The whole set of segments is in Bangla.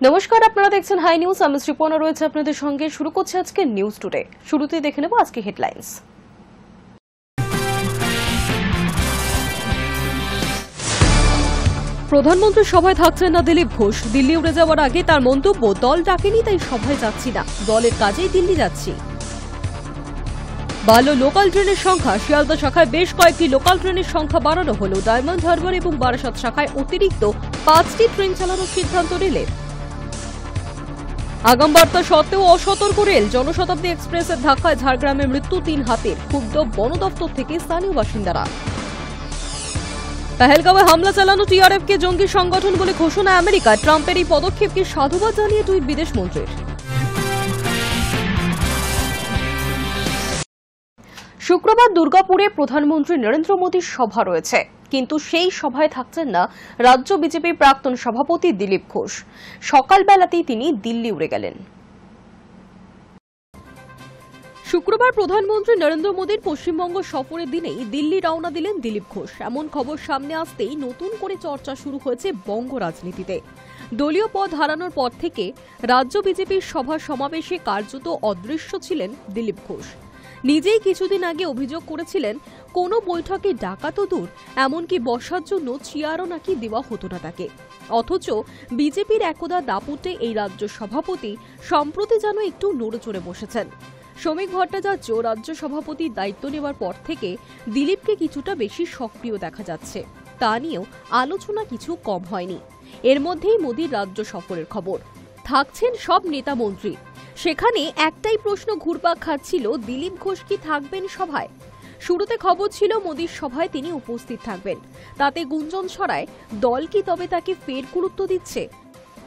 নমস্কার, আপনারা দেখছেন হাই নিউজ। আমি শ্রীপর্ণা রয়েছে আপনাদের সঙ্গে। শুরু করছে আজকে নিউজ টুডে। শুরুতেই দেখে নেব আজকে হেডলাইন্স। প্রধানমন্ত্রীর সভায় থাকছেন না দিলীপ ঘোষ। দিল্লি উড়ে যাওয়ার আগে তার মন্তব্য, দল ডাকেনি তাই সভায় যাচ্ছি না, দলের কাজেই দিল্লি যাচ্ছি। বাড়ল লোকাল ট্রেনের সংখ্যা। শিয়ালদা শাখায় বেশ কয়েকটি লোকাল ট্রেনের সংখ্যা বাড়ানো হলো। ডায়মন্ড হারবার এবং বারাসাত শাখায় অতিরিক্ত 5টি ট্রেন চালানোর সিদ্ধান্ত রেলের। আগাম বার্তা সত্ত্বেও অসতর্ক রেল। জনশতাব্দী এক্সপ্রেসের ধাক্কায় ঝাড়গ্রামে মৃত্যু 3 হাতির। ক্ষুব্ধ বন দপ্তর থেকে স্থানীয় বাসিন্দারা। পেহেলগাঁওয়ে হামলা চালানো টিআরএফকে জঙ্গি সংগঠন বলে ঘোষণা আমেরিকা। ট্রাম্পের এই পদক্ষেপকে সাধুবাদ জানিয়ে টুইট বিদেশমন্ত্রীর। শুক্রবার দুর্গাপুরে প্রধানমন্ত্রী নরেন্দ্র মোদীর সভা রয়েছে, কিন্তু সেই সভায় থাকছেন না রাজ্য বিজেপির প্রাক্তন সভাপতি দিলীপ ঘোষ। সকালবেলাতেই তিনি দিল্লি উড়ে গেলেন। শুক্রবার প্রধানমন্ত্রী নরেন্দ্র মোদীর পশ্চিমবঙ্গ সফরের দিনেই দিল্লি রওনা দিলেন দিলীপ ঘোষ। এমন খবর সামনে আসতেই নতুন করে চর্চা শুরু হয়েছে বঙ্গ রাজনীতিতে। দলীয় পদ হারানোর পর থেকে রাজ্য বিজেপির সভা সমাবেশে কার্যত অদৃশ্য ছিলেন দিলীপ ঘোষ। নিজেই কিছুদিন আগে অভিযোগ করেছিলেন, কোনো বৈঠকে ডাকা তো দূর, এমনকি বসার জন্য চেয়ারও নাকি দেওয়া হতো না তাকে। অথচ বিজেপির একদা দাপুটে এই রাজ্য সভাপতি সম্প্রতি যেন একটু নড়েচড়ে বসেছেন। শ্রমিক ভট্টাচার্য রাজ্য সভাপতির দায়িত্ব নেওয়ার পর থেকে দিলীপকে কিছুটা বেশি সক্রিয় দেখা যাচ্ছে। তা নিয়েও আলোচনা কিছু কম হয়নি। এর মধ্যেই মোদীর রাজ্য সফরের খবর। থাকছেন সব নেতা মন্ত্রী। সেখানে একটাই প্রশ্ন ঘুরপাক খাচ্ছিল, দিলীপ ঘোষ কি থাকবেন সভায়? শুরুতে খবর ছিল মোদীর সভায় তিনি উপস্থিত থাকবেন। তাতে গুঞ্জন ছড়ায়, দল কি তবে তাকে ফের গুরুত্ব দিচ্ছে?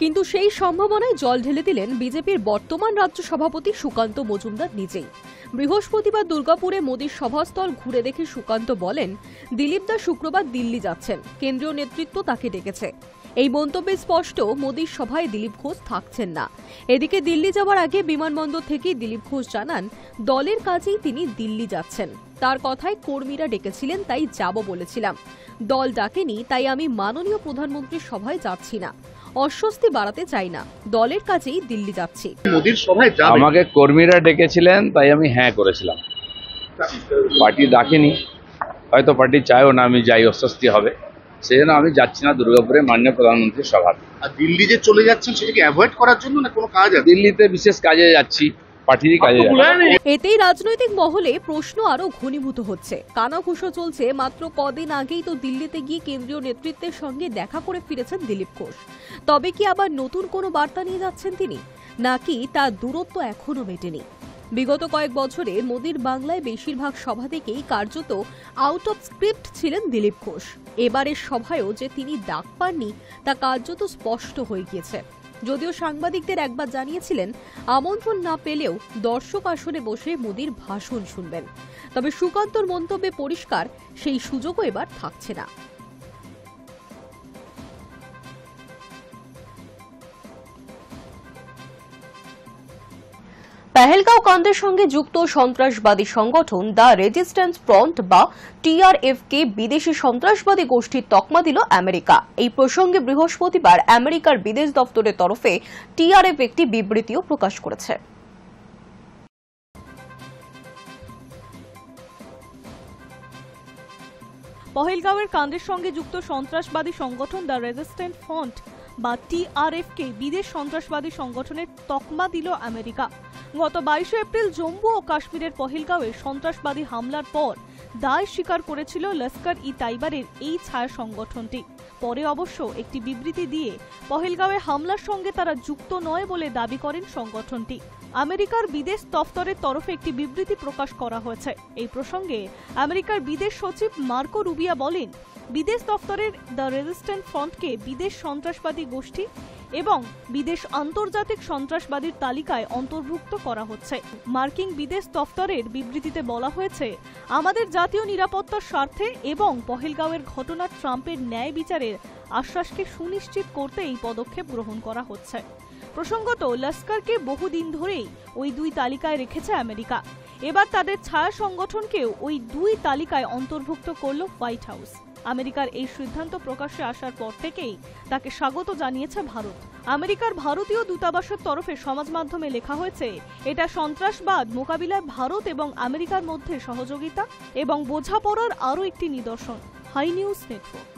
কিন্তু সেই সম্ভাবনায় জল ঢেলে দিলেন বিজেপির বর্তমান রাজ্য সভাপতি সুকান্ত মজুমদার নিজেই। বৃহস্পতিবার দুর্গাপুরে মোদীর সভাস্থল ঘুরে দেখে সুকান্ত বলেন, দিলীপ দা শুক্রবার দিল্লি যাচ্ছেন, কেন্দ্রীয় নেতৃত্ব তাকে ডেকেছে। এই মন্তব্যে স্পষ্ট, মোদীর সভায় দিলীপ ঘোষ থাকছেন না। এদিকে দিল্লি যাওয়ার আগে বিমানবন্দর থেকে দিলীপ ঘোষ জানান, দলের কাজেই তিনি দিল্লি যাচ্ছেন। তার কথায়, কর্মীরা ডেকেছিলেন তাই যাব বলেছিলাম, দল ডাকেনি তাই আমি মাননীয় প্রধানমন্ত্রীর সভায় যাচ্ছি না। অস্বস্তি বাড়াতে চাই না, দলের কাজেই দিল্লি যাচ্ছি। মোদীর সভায় আমাকে কর্মীরা ডেকেছিলেন তাই আমি হ্যাঁ করেছিলাম। পার্টি ডাকেনি, হয়তো পার্টি চায়ও না আমি যাই, অস্বস্তি হবে, সেই জন্য আমি যাচ্ছি না দুর্গাপুরে মাননীয় প্রধানমন্ত্রীর সভা। আর দিল্লি যে চলে যাচ্ছেন সেটাকে অ্যাভয়েড করার জন্য না কোনো কাজ আছে? দিল্লিতে বিশেষ কাজে যাচ্ছি, পার্টিরই কাজে যাচ্ছি। এতেই রাজনৈতিক মহলে প্রশ্ন আরো ঘনীভূত হচ্ছে। কানাঘুষো চলছে, মাত্র কদিন আগেই তো দিল্লিতে গিয়ে কেন্দ্রীয় নেতৃত্বের সঙ্গে দেখা করে ফিরেছেন দিলীপ ঘোষ। তবে কি আবার নতুন কোনো বার্তা নিয়ে যাচ্ছেন তিনি, নাকি তার দূরত্ব এখনো মেটেনি? বিগত কয়েক বছরে মোদীর বাংলায় বেশিরভাগ সভা থেকেই কার্যত আউট অফ স্ক্রিপ্ট ছিলেন দিলীপ ঘোষ। এবারের সভায়ও যে তিনি ডাক পাননি তা কার্যত স্পষ্ট হয়ে গিয়েছে। যদিও সাংবাদিকদের একবার জানিয়েছিলেন, আমন্ত্রণ না পেলেও দর্শক আসনে বসে মোদীর ভাষণ শুনবেন। তবে সুকান্তর মন্তব্যে পরিষ্কার, সেই সুযোগও এবার থাকছে না। পেহেলগাঁও কাণ্ডের সঙ্গে যুক্ত সন্ত্রাসবাদী সংগঠন দ্য রেজিস্ট্যান্স ফ্রন্ট বা টিআরএফকে বিদেশি সন্ত্রাসবাদী গোষ্ঠীর তকমা দিল আমেরিকা। এই প্রসঙ্গে বৃহস্পতিবার আমেরিকার বিদেশ দপ্তরের তরফে টিআরএফ একটি বিবৃতিও প্রকাশ করেছে। পহেলগাঁওয়ের কাণ্ডের সঙ্গে যুক্ত সন্ত্রাসবাদী সংগঠন দ্য রেজিস্ট্যান্স ফ্রন্ট বা টিআরএফকে বিদেশ সন্ত্রাসবাদী সংগঠনের তকমা দিল আমেরিকা। গত 22 এপ্রিল জম্মু ও কাশ্মীরের পহেলগাঁওয়ে সন্ত্রাসবাদী হামলার পর দায় স্বীকার করেছিল লস্কর-ই-তাইবারের এই ছায়া সংগঠনটি। পরে অবশ্য একটি বিবৃতি দিয়ে পহেলগাঁওয়ে হামলার সঙ্গে তারা যুক্ত নয় বলে দাবি করেন সংগঠনটি। আমেরিকার বিদেশ দফতরের তরফে একটি বিবৃতি প্রকাশ করা হয়েছে। এই প্রসঙ্গে আমেরিকার বিদেশ সচিব মার্কো রুবিয়া বলেন, বিদেশ দফতরের দ্য রেজিস্ট্যান্স ফ্রন্টকে বিদেশ সন্ত্রাসবাদী গোষ্ঠী এবং বিদেশ আন্তর্জাতিক সন্ত্রাসবাদীর তালিকায় অন্তর্ভুক্ত করা হচ্ছে। মার্কিন বিদেশ দফতরের বিবৃতিতে বলা হয়েছে, আমাদের জাতীয় নিরাপত্তার স্বার্থে এবং পহেলগাঁওয়ের ঘটনার ট্রাম্পের ন্যায় বিচারের আশ্বাসকে সুনিশ্চিত করতে এই পদক্ষেপ গ্রহণ করা হচ্ছে। প্রসঙ্গত, লস্করকে বহুদিন ধরেই ওই দুই তালিকায় রেখেছে আমেরিকা। এবার তাদের ছায়া সংগঠনকেও ওই দুই তালিকায় অন্তর্ভুক্ত করল হোয়াইট হাউস। আমেরিকার এই সিদ্ধান্ত প্রকাশ্যে আসার পর থেকেই তাকে স্বাগত জানিয়েছে ভারত। আমেরিকার ভারতীয় দূতাবাসের তরফে সমাজ মাধ্যমে লেখা হয়েছে, এটা সন্ত্রাসবাদ মোকাবিলায় ভারত এবং আমেরিকার মধ্যে সহযোগিতা এবং বোঝাপড়ার আরও একটি নিদর্শন। High News network.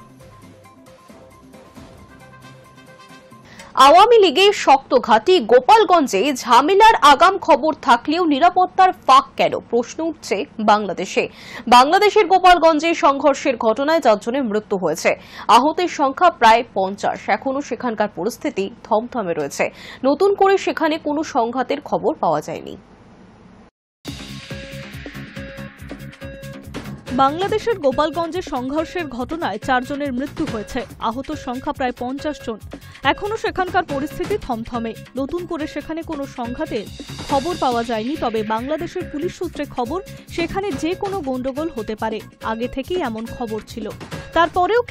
আওয়ামী লীগের শক্ত ঘাঁটি গোপালগঞ্জে ঝামেলার আগাম খবর থাকলেও নিরাপত্তার ফাঁক কেন প্রশ্ন উঠছে বাংলাদেশের গোপালগঞ্জে সংঘর্ষের ঘটনায় 4 জনের মৃত্যু হয়েছে, আহতের সংখ্যা প্রায় 50। এখনও সেখানকার পরিস্থিতি থমথমে রয়েছে। নতুন করে সেখানে কোনো সংঘাতের খবর পাওয়া যায়নি। বাংলাদেশের গোপালগঞ্জের সংঘর্ষের ঘটনায় 4 জনের মৃত্যু হয়েছে, আহত সংখ্যা প্রায় 50 জন। এখনও সেখানকার পরিস্থিতি থমথমে। নতুন করে সেখানে কোনো সংঘাতের খবর পাওয়া যায়নি, তবে বাংলাদেশের পুলিশ সূত্রে খবর সেখানে যে কোনো গন্ডগোল হতে পারে। আগে থেকেই এমন খবর ছিল। তারপরেও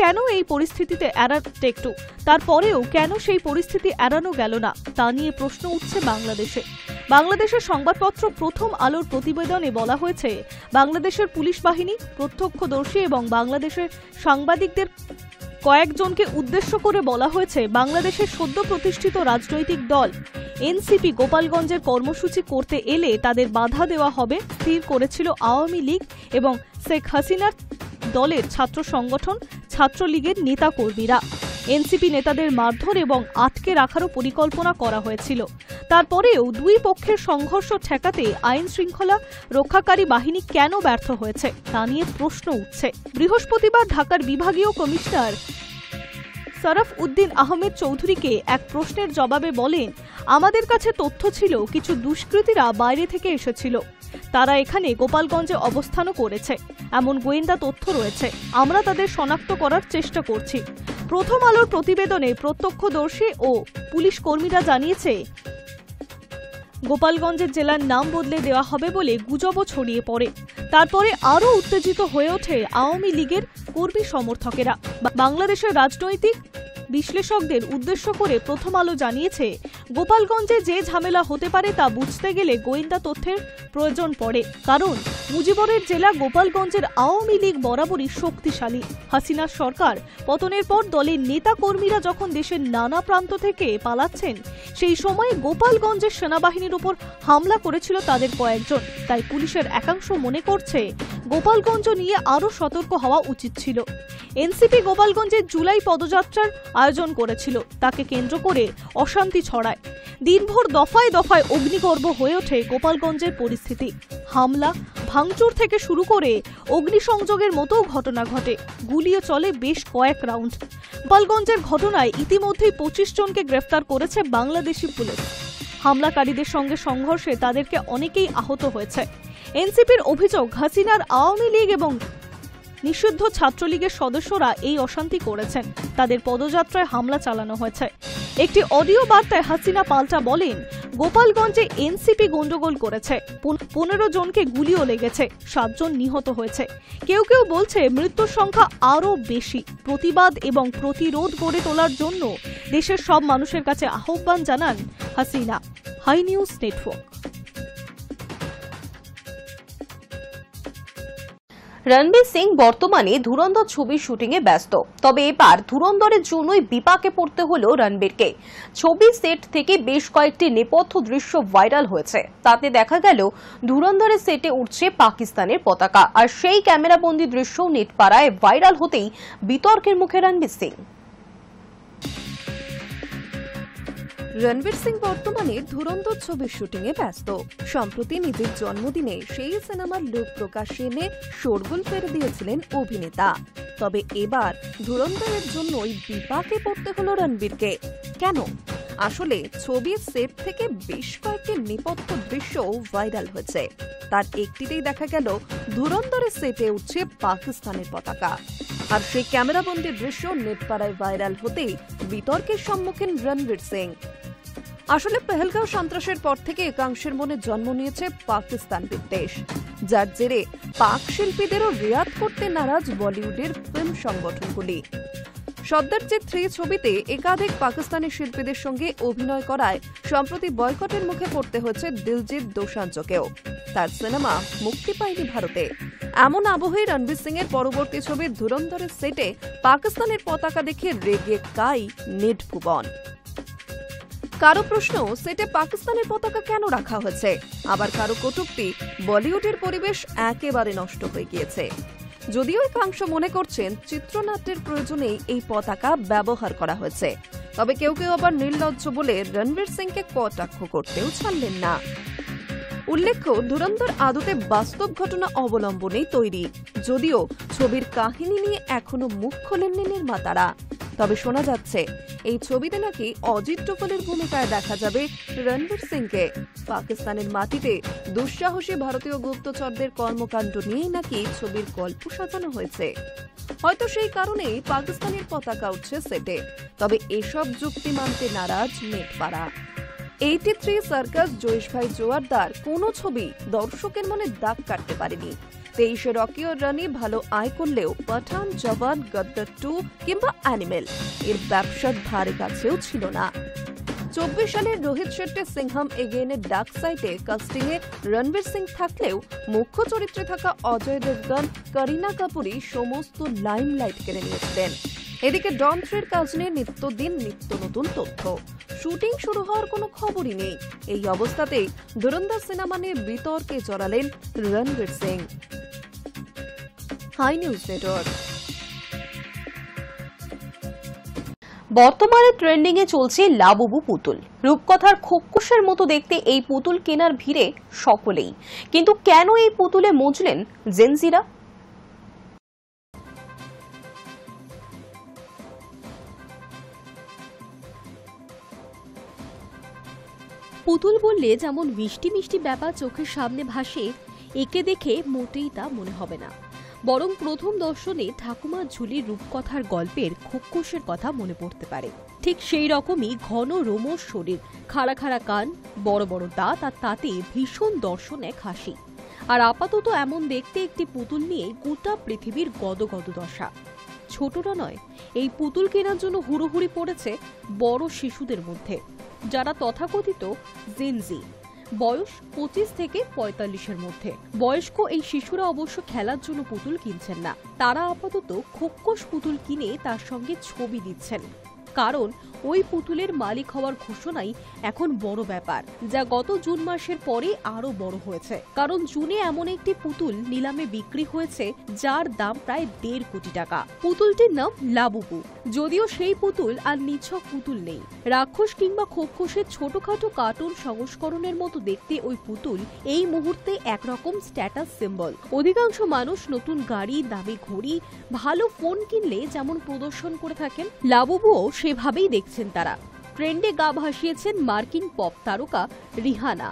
কেন সেই পরিস্থিতি এড়ানো গেল না তা নিয়ে প্রশ্ন উঠছে বাংলাদেশে। বাংলাদেশের সংবাদপত্র প্রথম আলোর প্রতিবেদনে বলা হয়েছে, বাংলাদেশের পুলিশ বাহিনী, প্রত্যক্ষদর্শী এবং বাংলাদেশের সাংবাদিকদের কয়েকজনকে উদ্দেশ্য করে বলা হয়েছে, বাংলাদেশের সদ্য প্রতিষ্ঠিত রাজনৈতিক দল এনসিপি গোপালগঞ্জের কর্মসূচি করতে এলে তাদের বাধা দেওয়া হবে স্থির করেছিল আওয়ামী লীগ এবং শেখ হাসিনার দলের ছাত্র সংগঠন ছাত্রলীগের নেতাকর্মীরা। এনসিপি নেতাদের মারধর এবং আটকে রাখারও পরিকল্পনা করা হয়েছিল। তারপরেও দুই পক্ষের সংঘর্ষ ঠেকাতে আইন শৃঙ্খলা রক্ষাকারী বাহিনী কেন ব্যর্থ হয়েছে তা নিয়ে প্রশ্ন উঠছে। বৃহস্পতিবার ঢাকার বিভাগীয় কমিশনার শরফ উদ্দিন আহমেদ চৌধুরীকে এক প্রশ্নের জবাবে বলেন, আমাদের কাছে তথ্য ছিল কিছু দুষ্কৃতীরা বাইরে থেকে এসেছিল, তারা এখানে গোপালগঞ্জে অবস্থানও করেছে, এমন গোয়েন্দা তথ্য রয়েছে। আমরা তাদের শনাক্ত করার চেষ্টা করছি। প্রথম আলোর প্রতিবেদনে প্রত্যক্ষদর্শী ও পুলিশ কর্মীরা জানিয়েছে, গোপালগঞ্জের জেলার নাম বদলে দেওয়া হবে বলে গুজবও ছড়িয়ে পড়ে। তারপরে আরও উত্তেজিত হয়ে ওঠে আওয়ামী লীগের কর্মী সমর্থকেরা। বাংলাদেশের রাজনৈতিক বিশ্লেষকদের উদ্দেশ্য করে প্রথম আলো জানিয়েছে, গোপালগঞ্জে যে ঝামেলা হতে পারে তা বুঝতে গেলে গোয়েন্দা তথ্যের প্রয়োজন পড়ে, কারণ মুজিবরের জেলা গোপালগঞ্জের আওয়ামী লীগ বরাবরই শক্তিশালী। হাসিনার সরকার পতনের পর দলের নেতা কর্মীরা যখন দেশের নানা প্রান্ত থেকে পালাচ্ছেন, সেই সময়ে গোপালগঞ্জের সেনাবাহিনীর উপর হামলা করেছিল তাদের কয়েকজন। তাই পুলিশের একাংশ মনে করছে, গোপালগঞ্জ নিয়ে আরও সতর্ক হওয়া উচিত ছিল। এনসিপি গোপালগঞ্জে জুলাই পদযাত্রার আয়োজন করেছিল, তাকে কেন্দ্র করে অশান্তি ছড়ায়। দিনভর দফায় দফায় অগ্নিগর্ভ হয়ে ওঠে গোপালগঞ্জের পরিস্থিতি। হামলা, ভাঙচুর থেকে শুরু করে অগ্নিসংযোগের মতো ঘটনা ঘটে। গুলিও চলে বেশ কয়েক রাউন্ড। গোপালগঞ্জের ঘটনায় ইতিমধ্যেই 25 জনকে গ্রেফতার করেছে বাংলাদেশি পুলিশ। হামলাকারীদের সঙ্গে সংঘর্ষে তাদেরকে অনেকেই আহত হয়েছে। এনসিপির অভিযোগ, হাসিনার আওয়ামী লীগ এবং নিষিদ্ধ ছাত্রলীগের সদস্যরা এই অশান্তি করেছেন, তাদের পদযাত্রায় হামলা চালানো হয়েছে। একটি অডিও বার্তায় হাসিনা পাল্টা বলেন, গোপালগঞ্জে এনসিপি গন্ডগোল করেছে, 15 জনকে গুলিও লেগেছে, 7 জন নিহত হয়েছে। কেউ কেউ বলছে মৃত্যুর সংখ্যা আরও বেশি। প্রতিবাদ এবং প্রতিরোধ গড়ে তোলার জন্য দেশের সব মানুষের কাছে আহ্বান জানান Hasina. High News Network. Ranveer Singh বর্তমানে ধুরন্ধর ছবির শুটিংয়ে ব্যস্ত, তবে এবার ধুরন্ধরের জন্যই বিপাকে পড়তে হলো রণবীরকে। ছবি সেট থেকে বেশ কয়েকটি নেপথ্য দৃশ্য ভাইরাল হয়েছে। তাতে দেখা গেল ধুরন্ধরের সেটে উঠছে পাকিস্তানের পতাকা, আর সেই ক্যামেরাবন্দি দৃশ্য নেটপাড়ায় ভাইরাল হতেই বিতর্কের মুখে রণবীর সিং। রণবীর সিং বর্তমানে ধুরন্ধর ছবির শুটিংয়ে ব্যস্ত। সম্প্রতি নিজের জন্মদিনে সেই সিনেমার লুক প্রকাশ্যে এনে শোরগোল ফেলে দিয়েছিলেন অভিনেতা। তবে এবার ধুরন্ধরের জন্যই বিপাকে পড়তে হলো রণবীরকে। কেন? আসলে ছবির সেট থেকে বেশ কয়েকটি নেপথ্য দৃশ্য ভাইরাল হয়েছে। তার একটিতেই দেখা গেল ধুরন্ধরের সেটে উঠছে পাকিস্তানের পতাকা, আর সেই ক্যামেরাবন্দি দৃশ্য নেটপাড়ায় ভাইরাল হতেই বিতর্কের সম্মুখীন রণবীর সিং। আসলে পেহেলগাঁও সন্ত্রাসের পর থেকে একাংশের মনে জন্ম নিয়েছে পাকিস্তান বিদ্বেষ, যার জেরে পাক শিল্পীদেরও রিয়াদ করতে নারাজ বলিউডের ফিল্ম সংগঠনগুলি। সর্দারজি 3 ছবিতে একাধিক পাকিস্তানি শিল্পীদের সঙ্গে অভিনয় করায় সম্প্রতি বয়কটের মুখে পড়তে হয়েছে দিলজিৎ দোসাঞ্জকেও। তার সিনেমা মুক্তি পায়নি ভারতে। এমন আবহে রণবীর সিং এর পরবর্তী ছবি ধুরন্ধরের সেটে পাকিস্তানের পতাকা দেখে রেগে কাই নেট ভুবন। কারো প্রশ্ন, সেটে পাকিস্তানের পতাকা কেন রাখা হয়েছে? আবার কারো কটূক্তি, বলিউডের পরিবেশ একেবারে নষ্ট হয়ে গিয়েছে। যদিও একাংশ মনে করছেন চিত্রনাট্যের প্রয়োজনেই এই পতাকা ব্যবহার করা হয়েছে, তবে কেউ কেউ আবার নির্লজ্জ বলে রণবীর সিংকে কটাক্ষ করতেও ছাড়লেন না। উল্লেখ্য, ধুরন্ধর আদতে বাস্তব ঘটনা অবলম্বনেই তৈরি, যদিও ছবির কাহিনী নিয়ে এখনো মুখ খোলেননি নির্মাতারা। তবে শোনা যাচ্ছে এই ছবিতে নাকি অজিত ডোভালের ভূমিকায় দেখা যাবে রণবীর সিংকে। পাকিস্তানের মাটিতে দুঃসাহসী ভারতীয় গুপ্তচরদের কর্মকাণ্ড নিয়েই নাকি ছবির গল্প সাজানো হয়েছে। হয়তো সেই কারণেই পাকিস্তানের পতাকা উঠছে সেটে। তবে এসব যুক্তি মানতে নারাজ নেটপাড়া। 83 সার্কাস জয়েশ ভাই জোয়ারদার কোনো ছবি দর্শকের মনে দাগ কাটতে পারেনি। 23 রকি ও রানি ভালো আয় করলেও পাঠান, জওয়ান, গদ্দার 2 কিংবা অ্যানিমেল এর ব্যবসার ধারে কাছেও ছিল না। 24 সালের রোহিত শেট্টির সিংহাম এগেইনের ডার্ক সাইডে কাস্টিংয়ে রণবীর সিং থাকলেও মুখ্য চরিত্রে থাকা অজয় দেবগন, করিনা কাপুরই সমস্ত লাইমলাইট কেড়ে নিয়েছিলেন। এদিকে ডন 3-র কাজ নিয়ে নিত্যদিন নিত্য নতুন তথ্য। শুটিং শুরু হওয়ার কোনো খবরই নেই। এই অবস্থাতেই ধুরন্ধর সিনেমা নিয়ে বিতর্কে জড়ালেন Ranveer Singh. Hi News Network. বর্তমানে ট্রেন্ডিং এ চলছে লাবুবু পুতুল। রূপকথার খোকসের মতো দেখতে এই পুতুল কেনার ভিড়ে সকলেই। কিন্তু কেন এই পুতুলে মজলেন জেনজিরা? পুতুল বললে যেমন মিষ্টি মিষ্টি ব্যাপার চোখের সামনে ভাসে, একে দেখে মোটেই তা মনে হবে না। বরং প্রথম দর্শনে ঠাকুমার ঝুলির রূপকথার গল্পের খোকসের কথা মনে পড়তে পারে। ঠিক সেই রকমই ঘন রোমশ শরীর, খাড়া খাড়া কান, বড় বড় দাঁত, আর তাতে ভীষণ দর্শন এক হাসি। আর আপাতত এমন দেখতে একটি পুতুল নিয়ে গোটা পৃথিবীর গদগদ দশা। ছোটরা নয়, এই পুতুল কেনার জন্য হুড়োহুড়ি পড়েছে বড় শিশুদের মধ্যে, যারা তথাকথিত জেনজি, বয়স 25 থেকে 45-এর মধ্যে। বয়স্ক এই শিশুরা অবশ্য খেলার জন্য পুতুল কিনছেন না, তারা আপাতত খোকস পুতুল কিনে তার সঙ্গে ছবি দিচ্ছেন। কারণ ওই পুতুলের মালিক হওয়ার ঘোষণাই এখন বড় ব্যাপার, যা গত জুন মাসের পরে আরো বড় হয়েছে। কারণ জুনে এমন একটি পুতুল নিলামে বিক্রি হয়েছে যার দাম প্রায় 1.5 কোটি টাকা। পুতুলটির নাম লাবুবু। যদিও সেই পুতুল আর নিছক পুতুল নেই, রাক্ষস কিংবা খোকসের ছোটখাটো কার্টুন সংস্করণের মতো দেখতে ওই পুতুল এই মুহূর্তে একরকম স্ট্যাটাস সিম্বল। অধিকাংশ মানুষ নতুন গাড়ি, দামি ঘড়ি, ভালো ফোন কিনলে যেমন প্রদর্শন করে থাকেন, লাবুবুও সেভাবেই দেখছেন তারা। ট্রেন্ডে গা ভাসিয়েছেন মার্কিন পপ তারকা রিহানা,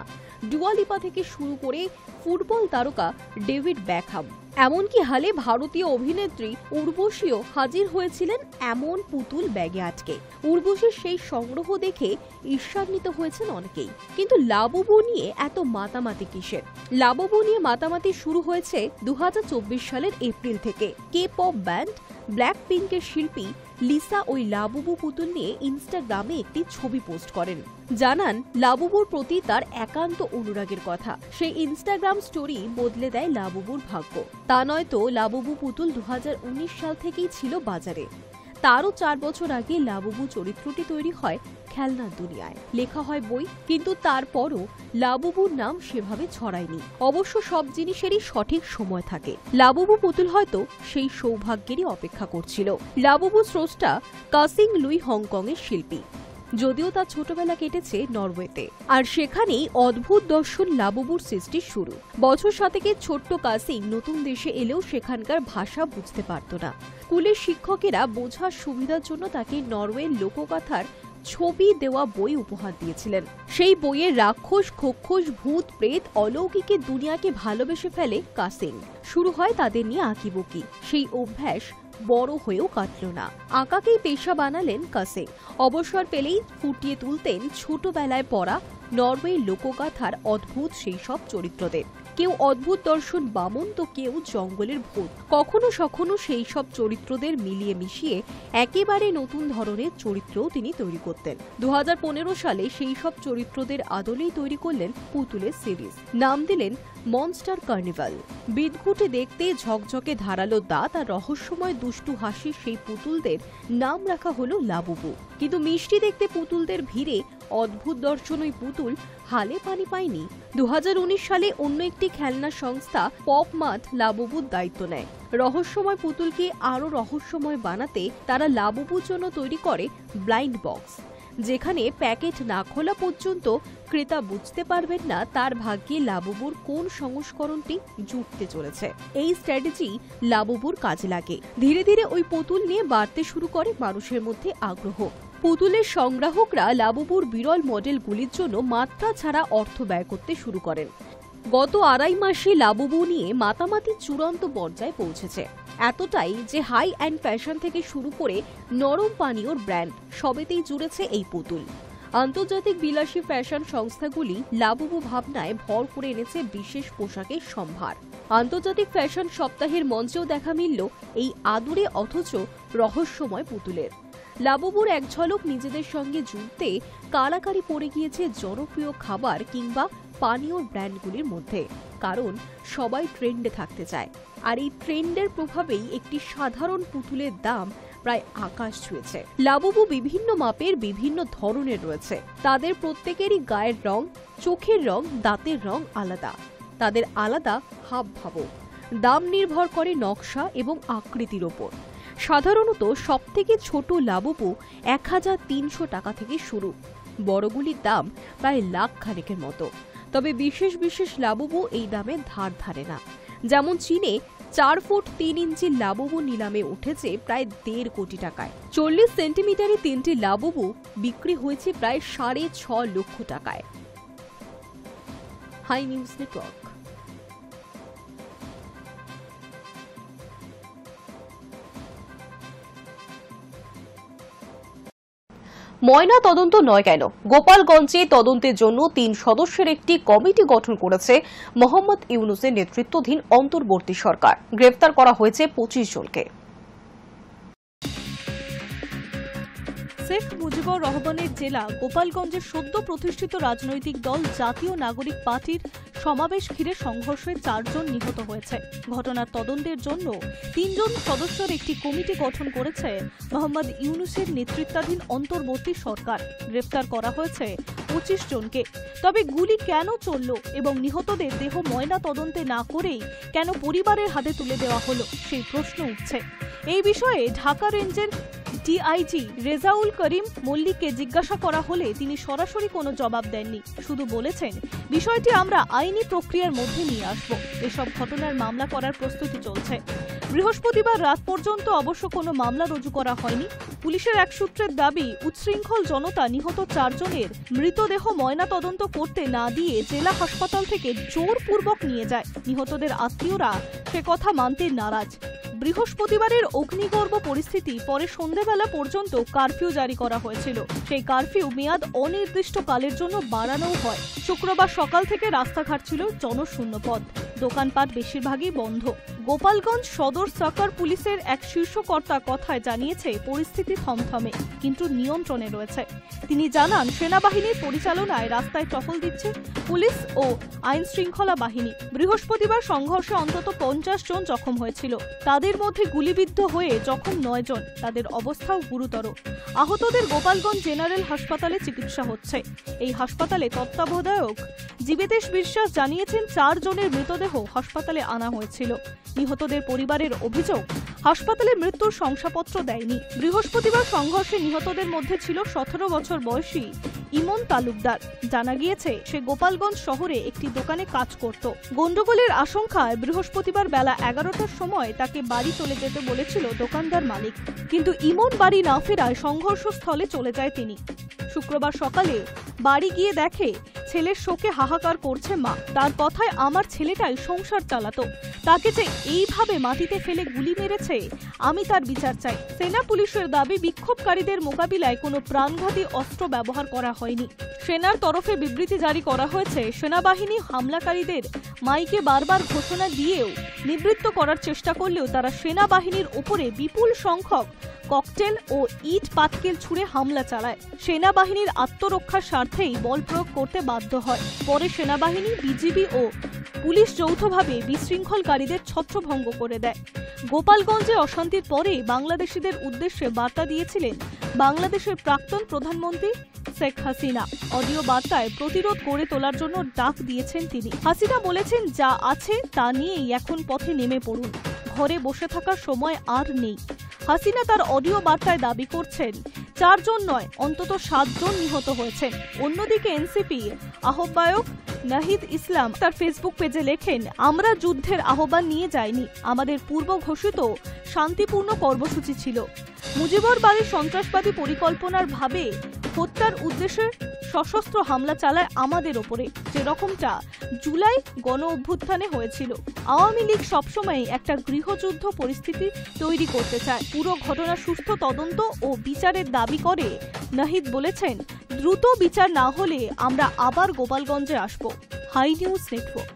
ডুয়া লিপা থেকে শুরু করে ফুটবল তারকা ডেভিড বেকহাম, এমনকি হালে ভারতীয় অভিনেত্রী উর্বশীও হাজির হয়েছিলেন এমন পুতুল ব্যাগে আটকে। উর্বশীর সেই সংগ্রহ দেখে ঈর্ষান্বিত হয়েছেন অনেকেই। কিন্তু লাবুবু নিয়ে এত মাতামাতি কিসের? লাবুবু নিয়ে মাতামাতি শুরু হয়েছে 2024 সালের এপ্রিল থেকে। কে পপ ব্যান্ড ব্ল্যাক পিঙ্কের শিল্পী লিসা ওই লাবুবু পুতুল নিয়ে ইনস্টাগ্রামে একটি ছবি পোস্ট করেন। জানান লাবুবুর প্রতি তার একান্ত অনুরাগের কথা। সেই ইনস্টাগ্রাম স্টোরি বদলে দেয় লাবুবুর ভাগ্য। তা নয়তো লাবুবু পুতুল 2019 সাল থেকেই ছিল বাজারে। তারও 4 বছর আগে লাবুবু চরিত্রটি তৈরি হয় খেলনার দুনিয়ায়, লেখা হয় বই, কিন্তু তারপরও লাবুবুর নাম সেভাবে ছড়ায়নি। অবশ্য সব জিনিসেরই সঠিক সময় থাকে। লাবুবু পুতুল হয়তো সেই সৌভাগ্যেরই অপেক্ষা করছিল। লাবুবু স্রষ্টা কাসিং লুই হংকংয়ের শিল্পী, যদিও তার ছোটবেলা কেটেছে নরওয়েতে। আর সেখানেই অদ্ভুত দর্শন লাবুবুর সৃষ্টির শুরু। বছর 7 ছোট্ট কাসিং নতুন দেশে এলেও সেখানকার ভাষা বুঝতে পারত না। স্কুলের শিক্ষকেরা বোঝার সুবিধার জন্য তাকে নরওয়ের লোকগাথার ছবি দেওয়া বই উপহার দিয়েছিলেন। সেই বইয়ে রাক্ষস, খোকস, ভূত, প্রেত, অলৌকিকের দুনিয়াকে ভালোবেসে ফেলে কাসিং। শুরু হয় তাদের নিয়ে আঁকিবুকি। সেই অভ্যাস বড় হয়েও কাটল না। আঁকাকেই পেশা বানালেন কাসিং। অবসর পেলেই ফুটিয়ে তুলতেন ছোটবেলায় পড়া নরওয়ে লোকগাথার অদ্ভুত সেই সব চরিত্রদের। কেউ অদ্ভুত দর্শন বামন তো কেউ জঙ্গলের ভূত। কখনো সখনো সেই সব চরিত্রদের মিলিয়ে মিশিয়ে একেবারে নতুন ধরনের চরিত্রও তিনি তৈরি করতেন। 2015 সালে সেই সব চরিত্রদের আদলেই তৈরি করলেন পুতুলের সিরিজ। নাম দিলেন মনস্টার কার্নিভাল। বিদঘুটে দেখতে, ঝকঝকে ধারালো দাঁত আর রহস্যময় দুষ্টু হাসির সেই পুতুলদের নাম রাখা হলো লাবুবু। কিন্তু মিষ্টি দেখতে পুতুলদের ভিড়ে অদ্ভুত দর্শন ওই পুতুল হালে পানি পায়নি। 2019 সালে অন্য একটি খেলনা সংস্থা পপমার্ট লাবুবুর দায়িত্ব নেয়। রহস্যময় পুতুলকে আরও রহস্যময় বানাতে তারা লাবুবুর জন্য তৈরি করে ব্লাইন্ড বক্স, যেখানে প্যাকেট না খোলা পর্যন্ত ক্রেতা বুঝতে পারবেন না তার ভাগ্যে লাবুবুর কোন সংস্করণটি জুটতে চলেছে। এই স্ট্র্যাটেজি লাবুবুর কাজে লাগে। ধীরে ধীরে ওই পুতুল নিয়ে বাড়তে শুরু করে মানুষের মধ্যে আগ্রহ। পুতুলের সংগ্রাহকরা লাবুবুর বিরল মডেলগুলির জন্য মাত্রা ছাড়া অর্থ ব্যয় করতে শুরু করেন। গত 2.5 মাসে লাবুবু নিয়ে মাতামাতি চূড়ান্ত পর্যায়ে পৌঁছেছে। এতটাই যে হাই অ্যান্ড ফ্যাশন থেকে শুরু করে নরম পানীয়র ব্র্যান্ড সবেতেই জুড়েছে এই পুতুল। আন্তর্জাতিক বিলাসী ফ্যাশন সংস্থাগুলি লাবুবু ভাবনায় ভর করে এনেছে বিশেষ পোশাকের সম্ভার। আন্তর্জাতিক ফ্যাশন সপ্তাহের মঞ্চেও দেখা মিলল এই আদুরে অথচ রহস্যময় পুতুলের। লাবুবুর এক ঝলক নিজেদের সঙ্গে জুড়তে কারাকারি পড়ে গিয়েছে জনপ্রিয় খাবার কিংবা পানীয়র ব্র্যান্ডগুলির মধ্যে, কারণ সবাই ট্রেন্ডে থাকতে চায়। আর এই ট্রেন্ডের প্রভাবেই একটি সাধারণ পুতুলের দাম প্রায় আকাশ ছুঁয়েছে। লাবুবু বিভিন্ন মাপের, বিভিন্ন ধরনের রয়েছে। তাদের প্রত্যেকেরই গায়ের রং, চোখের রং, দাঁতের রং আলাদা। তাদের আলাদা হাবভাবও। দাম নির্ভর করে নকশা এবং আকৃতির ওপর। সাধারণত সবথেকে ছোট লাবুবু 1300 টাকা থেকে শুরু। বড়গুলির দাম প্রায় লাখ খানেকের মতো। তবে বিশেষ বিশেষ লাবুবু এই দামে ধার ধারে না। যেমন চীনে 4 ফুট 3 ইঞ্চি লাবুবু নিলামে উঠেছে প্রায় 1.5 কোটি টাকায়। 40 সেন্টিমিটারে 3টি লাবুবু বিক্রি হয়েছে প্রায় 6.5 লক্ষ টাকায়। High News network. ময়না তদন্ত নয় কেন? গোপালগঞ্জে তদন্তের জন্য 3 সদস্যের একটি কমিটি গঠন করেছে মোহাম্মদ ইউনূসের নেতৃত্বাধীন অন্তর্বর্তী সরকার। গ্রেফতার করা হয়েছে 25 জনকে। শেখ মুজিবুর রহমানের জেলা গোপালগঞ্জের সদ্য প্রতিষ্ঠিত রাজনৈতিক দল জাতীয় নাগরিক পার্টির সমাবেশ ঘিরে সংঘর্ষে 4 জন নিহত হয়েছে। ঘটনার তদন্তের জন্য 3 জন সদস্যের একটি কমিটি গঠন করেছে মোহাম্মদ ইউনূসের নেতৃত্বাধীন অন্তর্বর্তী সরকার। গ্রেফতার করা হয়েছে 25 জনকে। তবে গুলি কেন চলল এবং নিহতদের দেহ ময়না তদন্তে না করেই কেন পরিবারের হাতে তুলে দেওয়া হলো, সেই প্রশ্ন উঠছে। এই বিষয়ে ঢাকা রেঞ্জের ডিআইজি রেজাউল করিম মল্লিককে জিজ্ঞাসা করা হলে তিনি সরাসরি কোনো জবাব দেননি। শুধু বলেছেন, বিষয়টি আমরা আইনি প্রক্রিয়ার মধ্যে নিয়ে আসব। এসব ঘটনার মামলা করার প্রস্তুতি চলছে। বৃহস্পতিবার রাত পর্যন্ত অবশ্য কোনো মামলা রুজু করা হয়নি। পুলিশের এক সূত্রের দাবি, উচ্ছৃঙ্খল জনতা নিহত 4 জনের মৃতদেহ ময়না তদন্ত করতে না দিয়ে জেলা হাসপাতাল থেকে জোরপূর্বক নিয়ে যায়। নিহতদের আত্মীয়রা সে কথা মানতে নারাজ। বৃহস্পতিবারের অগ্নিগর্ভ পরিস্থিতি পরে সন্ধ্যাবেলা পর্যন্ত কারফিউ জারি করা হয়েছিল। সেই কারফিউ মেয়াদ অনির্দিষ্টকালের জন্য বাড়ানোও হয়। শুক্রবার সকাল থেকে রাস্তাঘাট ছিল জনশূন্য পথ। দোকানপাট বেশিরভাগই বন্ধ। গোপালগঞ্জ সদর সাকার পুলিশের এক শীর্ষকর্তা কথায় জানিয়েছে, পরিস্থিতি থমথমে কিন্তু নিয়ন্ত্রণে রয়েছে। তিনি জানান, সেনাবাহিনীর পরিচালনায় রাস্তায় টহল দিচ্ছে পুলিশ ও আইন শৃঙ্খলা বাহিনী। বৃহস্পতিবার সংঘর্ষে অন্তত 50 জন জখম হয়েছিল। তাদের মধ্যে গুলিবিদ্ধ হয়ে জখম 9 জন। তাদের অবস্থাও গুরুতর। আহতদের গোপালগঞ্জ জেনারেল হাসপাতালে চিকিৎসা হচ্ছে। এই হাসপাতালে তত্ত্বাবধায়ক জীবেতেশ বিশ্বাস জানিয়েছেন, 4 জনের মৃতদেহ হাসপাতালে আনা হয়েছিল। নিহতদের পরিবারের অভিযোগ, হাসপাতালে মৃত্যুর শংসাপত্র দেয়নি। বৃহস্পতিবার সংঘর্ষে নিহতদের মধ্যে ছিল 17 বছর বয়সী ইমন তালুকদার। জানা গিয়েছে, সে গোপালগঞ্জ শহরে একটি দোকানে কাজ করত। গন্ডগোলের আশঙ্কায় বৃহস্পতিবার বেলা 11টার সময় তাকে বাড়ি চলে যেতে বলেছিল দোকানদার মালিক, কিন্তু ইমন বাড়ি না ফেরায় সংঘর্ষস্থলে চলে যায় তিনি। শুক্রবার সকালে বাড়ি গিয়ে দেখে ছেলের শোকে হাহাকার করছে মা। তার কথায়, আমার ছেলেটাই সংসার চালাতো, তাকে যে এইভাবে মাটিতে ফেলে গুলি মেরেছে বলেছে, আমি তার বিচার চাই। সেনা পুলিশের দাবি, বিক্ষোভকারীদের মোকাবিলায় কোনো প্রাণঘাতী অস্ত্র ব্যবহার করা হয়নি। সেনার তরফে বিবৃতি জারি করা হয়েছে, সেনাবাহিনী হামলাকারীদের মাইকে বারবার ঘোষণা দিয়েও নিবৃত্ত করার চেষ্টা করলেও তারা সেনাবাহিনীর উপরে বিপুল সংখ্যক ককটেল ও ইট পাটকেল ছুড়ে হামলা চালায়। সেনাবাহিনীর আত্মরক্ষার স্বার্থেই বল প্রয়োগ করতে বাধ্য হয়। পরে সেনাবাহিনী, বিজিবি ও পুলিশ যৌথভাবে বিশৃঙ্খলকারীদের ছত্রভঙ্গ করে দেয়। গোপালগঞ্জে অশান্তির পরে বাংলাদেশিদের উদ্দেশ্যে বার্তা দিয়েছিলেন বাংলাদেশের প্রাক্তন প্রধানমন্ত্রী শেখ হাসিনা। অডিও বার্তায় প্রতিরোধ গড়ে তোলার জন্য ডাক দিয়েছেন তিনি। হাসিনা বলেছেন, যা আছে তা নিয়েই এখন পথে নেমে পড়ুন, ঘরে বসে থাকার সময় আর নেই। হাসিনা তার অডিও বার্তায় দাবি করছেন 4 জন নয়, অন্তত 7 জন নিহত হয়েছেন। অন্যদিকে এনসিপি আহ্বায়ক নাহিদ ইসলাম তার ফেসবুক পেজে লেখেন, আমরা যুদ্ধের আহ্বান নিয়ে যাইনি, আমাদের পূর্ব ঘোষিত শান্তিপূর্ণ কর্মসূচি ছিল। মুজিবর বাড়ির সন্ত্রাসবাদী পরিকল্পনার ভাবে হত্যার উদ্দেশ্যে সশস্ত্র হামলা চালায় আমাদের ওপরে, যেরকমটা জুলাই গণ অভ্যুত্থানে হয়েছিল। আওয়ামী লীগ সবসময় একটা গৃহযুদ্ধ পরিস্থিতি তৈরি করতে চায়। পুরো ঘটনা সুষ্ঠু তদন্ত ও বিচারের দাবি করে নাহিদ বলেছেন, দ্রুত বিচার না হলে আমরা আবার গোপালগঞ্জে আসব। High News Network.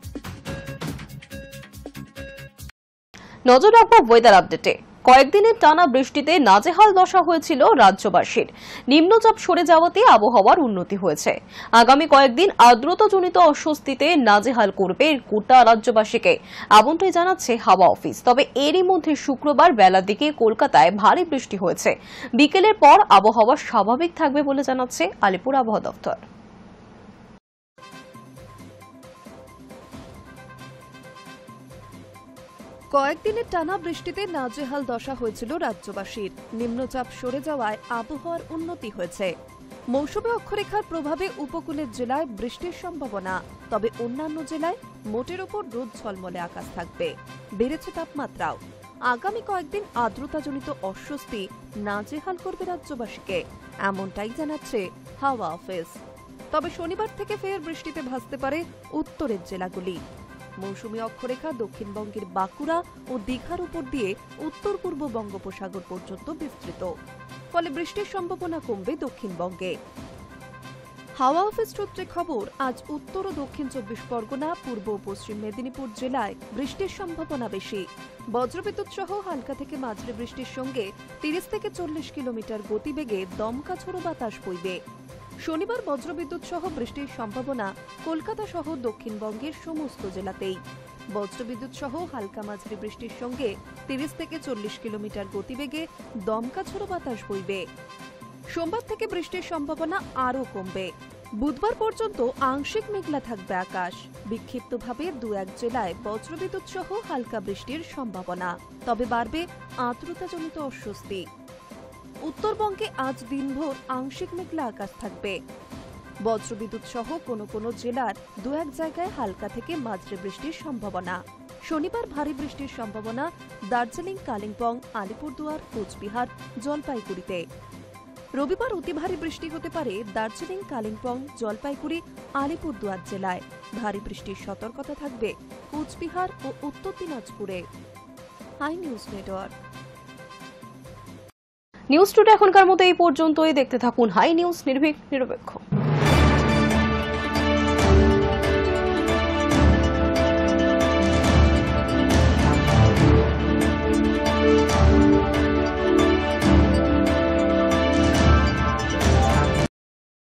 নজর রাখবো ওয়েদার আপডেটে। কয়েকদিনের টানা বৃষ্টিতে নাজেহাল দশা হয়েছিল রাজ্যবাসীর। নিম্নচাপ সরে যাওয়াতে আবহাওয়ার উন্নতি হয়েছে। আগামী কয়েকদিন আর্দ্রতাজনিত অস্বস্তিতে নাজেহাল করবে গোটা রাজ্যবাসীকে, এমনটাই জানাচ্ছে হাওয়া অফিস। তবে এরই মধ্যে শুক্রবার বেলার দিকে কলকাতায় ভারী বৃষ্টি হয়েছে। বিকেলের পর আবহাওয়া স্বাভাবিক থাকবে বলে জানাচ্ছে আলিপুর আবহাওয়া দপ্তর। কয়েকদিনের টানা বৃষ্টিতে নাজেহাল দশা হয়েছিল রাজ্যবাসীর। নিম্নচাপ সরে যাওয়ায় আবহাওয়ার উন্নতি হয়েছে। মৌসুমী অক্ষরেখার প্রভাবে উপকূলের জেলায় বৃষ্টির সম্ভাবনা, তবে অন্যান্য জেলায় মোটের ওপর রোদ ঝলমলে আকাশ থাকবে। বেড়েছে তাপমাত্রাও। আগামী কয়েকদিন আর্দ্রতাজনিত অস্বস্তি নাজেহাল করবে রাজ্যবাসীকে, এমনটাই জানাচ্ছে হাওয়া অফিস। তবে শনিবার থেকে ফের বৃষ্টিতে ভাসতে পারে উত্তরের জেলাগুলি। মৌসুমী অক্ষরেখা দক্ষিণবঙ্গের বাঁকুড়া ও দীঘার উপর দিয়ে উত্তর পূর্ব বঙ্গোপসাগর পর্যন্ত বিস্তৃত, ফলে বৃষ্টির সম্ভাবনা কমবে দক্ষিণবঙ্গে। হাওয়া অফিস সূত্রে খবর, আজ উত্তর ও দক্ষিণ 24 পরগনা, পূর্ব ও পশ্চিম মেদিনীপুর জেলায় বৃষ্টির সম্ভাবনা বেশি। বজ্রবিদ্যুৎ সহ হালকা থেকে মাঝারি বৃষ্টির সঙ্গে 30 থেকে 40 কিলোমিটার গতিবেগে দমকা ঝোড়ো বাতাস বইবে। শনিবার বজ্রবিদ্যুৎ সহ বৃষ্টির সম্ভাবনা কলকাতা সহ দক্ষিণবঙ্গের সমস্ত জেলাতেই। বজ্রবিদ্যুৎ সহ হালকা মাঝারি বৃষ্টির সঙ্গে 30 থেকে 40 কিলোমিটার গতিবেগে দমকা ঝোড়ো বাতাস বইবে। সোমবার থেকে বৃষ্টির সম্ভাবনা আরও কমবে। বুধবার পর্যন্ত আংশিক মেঘলা থাকবে আকাশ। বিক্ষিপ্তভাবে 2-1 জেলায় বজ্রবিদ্যুৎ সহ হালকা বৃষ্টির সম্ভাবনা, তবে বাড়বে আর্দ্রতাজনিত অস্বস্তি। উত্তরবঙ্গে আজ দিনভর আংশিক মেঘলা আকাশ থাকবে। বজ্রবিদ্যুৎ সহ কোনো জেলার 2-1 জায়গায় হালকা থেকে মাঝারি বৃষ্টির সম্ভাবনা। শনিবার ভারী বৃষ্টির সম্ভাবনা দার্জিলিং, কালিম্পং, আলিপুরদুয়ার, কোচবিহার, জলপাইগুড়িতে। রবিবার অতি ভারী বৃষ্টি হতে পারে দার্জিলিং, কালিম্পং, জলপাইগুড়ি, আলিপুরদুয়ার জেলায়। ভারী বৃষ্টির সতর্কতা থাকবে কোচবিহার ও উত্তর দিনাজপুরে। High News Network. News today এখনকার মতো এই পর্যন্তই। দেখতে থাকুন হাই নিউজ, নির্ভীক নিরপেক্ষ।